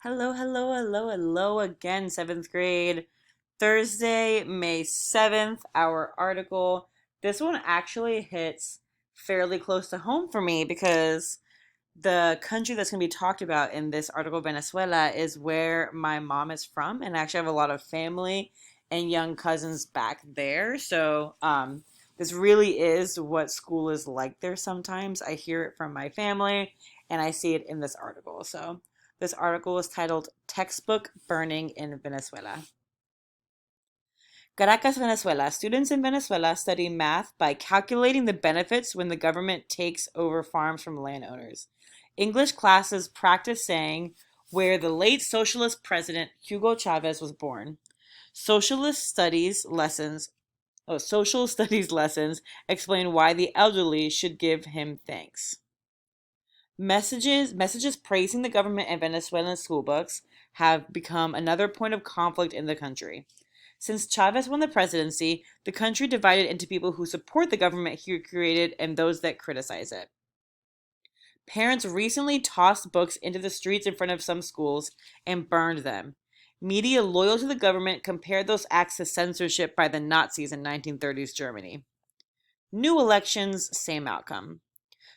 Hello, hello, hello, hello again, seventh grade. Thursday, May 7th, our article. This one actually hits fairly close to home for me because the country that's going to be talked about in this article, Venezuela, is where my mom is from. And I actually have a lot of family and young cousins back there. So, this really is what school is like there sometimes. I hear it from my family and I see it in this article. So, this article is titled Textbook Burning in Venezuela. Caracas, Venezuela. Students in Venezuela study math by calculating the benefits when the government takes over farms from landowners. English classes practice saying where the late socialist president Hugo Chavez was born. Socialist studies lessons, social studies lessons explain why the elderly should give him thanks. Messages praising the government and Venezuelan school books have become another point of conflict in the country. Since Chavez won the presidency, the country divided into people who support the government he created and those that criticize it. Parents recently tossed books into the streets in front of some schools and burned them. Media loyal to the government compared those acts to censorship by the Nazis in 1930s Germany. New elections, same outcome.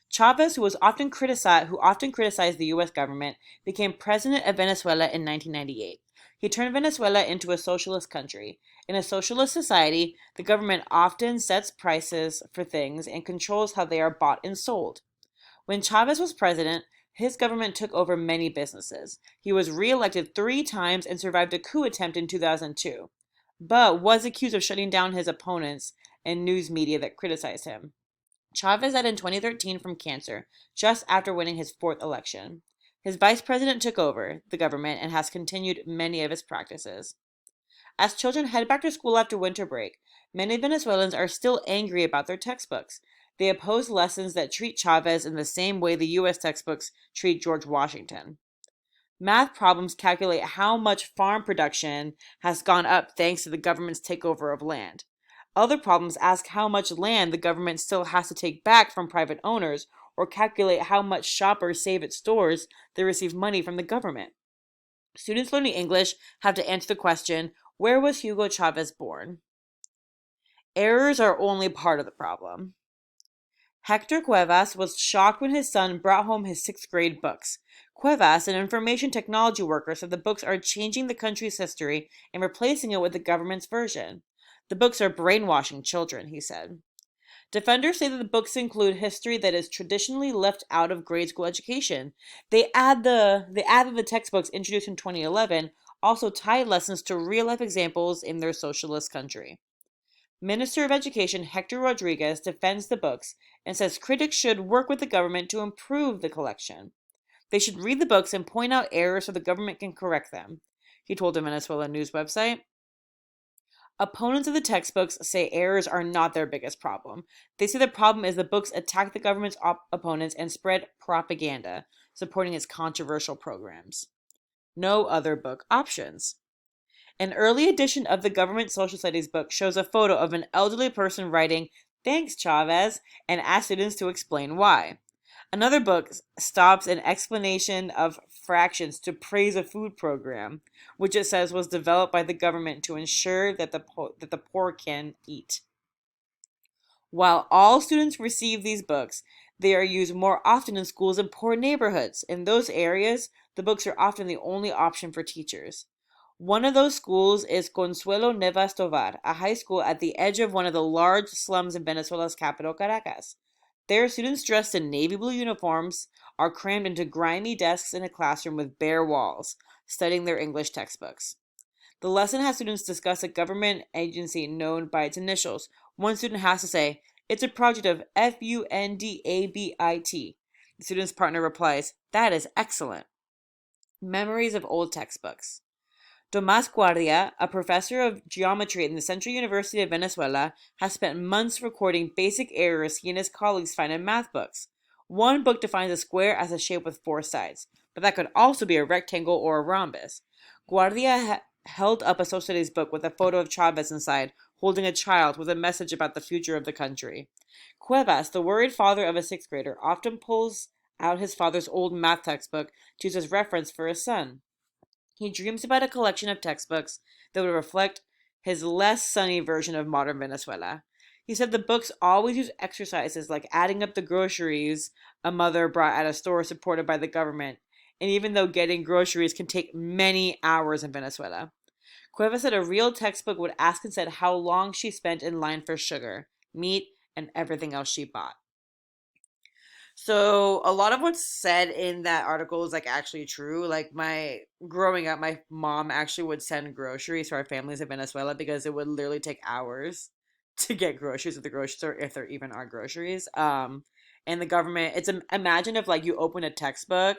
Chavez, who often criticized the U.S. government, became president of Venezuela in 1998. He turned Venezuela into a socialist country. In a socialist society, the government often sets prices for things and controls how they are bought and sold. When Chavez was president, his government took over many businesses. He was reelected 3 times and survived a coup attempt in 2002, but was accused of shutting down his opponents and news media that criticized him. Chavez died in 2013 from cancer, just after winning his 4th election. His vice president took over the government and has continued many of his practices. As children head back to school after winter break, many Venezuelans are still angry about their textbooks. They oppose lessons that treat Chavez in the same way the U.S. textbooks treat George Washington. Math problems calculate how much farm production has gone up thanks to the government's takeover of land. Other problems ask how much land the government still has to take back from private owners, or calculate how much shoppers save at stores that receive money from the government. Students learning English have to answer the question, where was Hugo Chavez born? Errors are only part of the problem. Hector Cuevas was shocked when his son brought home his 6th grade books. Cuevas, an information technology worker, said the books are changing the country's history and replacing it with the government's version. The books are brainwashing children, he said. Defenders say that the books include history that is traditionally left out of grade school education. They add that the textbooks introduced in 2011 also tie lessons to real-life examples in their socialist country. Minister of Education Hector Rodriguez defends the books and says critics should work with the government to improve the collection. They should read the books and point out errors so the government can correct them, he told a Venezuela news website. Opponents of the textbooks say errors are not their biggest problem. They say the problem is the books attack the government's opponents and spread propaganda, supporting its controversial programs. No other book options. An early edition of the government social studies book shows a photo of an elderly person writing, "Thanks, Chavez," and asks students to explain why. Another book stops an explanation of fractions to praise a food program, which it says was developed by the government to ensure that the poor can eat. While all students receive these books, they are used more often in schools in poor neighborhoods. In those areas, the books are often the only option for teachers. One of those schools is Consuelo Nevas Tovar, a high school at the edge of one of the large slums in Venezuela's capital, Caracas. There, students dressed in navy blue uniforms are crammed into grimy desks in a classroom with bare walls, studying their English textbooks. The lesson has students discuss a government agency known by its initials. One student has to say, "It's a project of FUNDABIT." The student's partner replies, "That is excellent." Memories of old textbooks. Tomás Guardia, a professor of geometry in the Central University of Venezuela, has spent months recording basic errors he and his colleagues find in math books. One book defines a square as a shape with 4 sides, but that could also be a rectangle or a rhombus. Guardia held up a social studies book with a photo of Chavez inside, holding a child with a message about the future of the country. Cuevas, the worried father of a 6th grader, often pulls out his father's old math textbook to use as reference for his son. He dreams about a collection of textbooks that would reflect his less sunny version of modern Venezuela. He said the books always use exercises like adding up the groceries a mother brought at a store supported by the government, and even though getting groceries can take many hours in Venezuela. Cueva said a real textbook would ask instead how long she spent in line for sugar, meat, and everything else she bought. So a lot of what's said in that article is like actually true. Like my growing up, my mom actually would send groceries to our families in Venezuela because it would literally take hours to get groceries at the grocery store if there even are groceries. And the government, imagine if like you open a textbook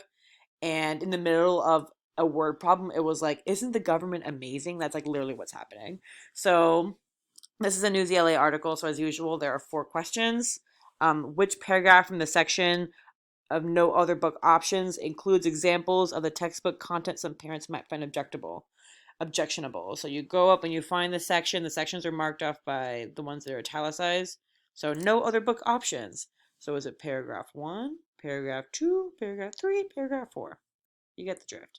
and in the middle of a word problem, it was like, isn't the government amazing? That's like literally what's happening. So this is a News ELA article. So as usual, there are 4 questions. Which paragraph from the section of no other book options includes examples of the textbook content some parents might find objectionable. So you go up and you find the section. The sections are marked off by the ones that are italicized. So no other book options. So is it paragraph 1, paragraph 2, paragraph 3, paragraph 4? You get the drift.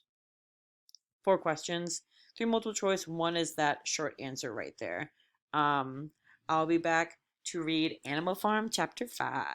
4 questions, 3 multiple choice, 1 is that short answer right there. I'll be back to read Animal Farm chapter 5.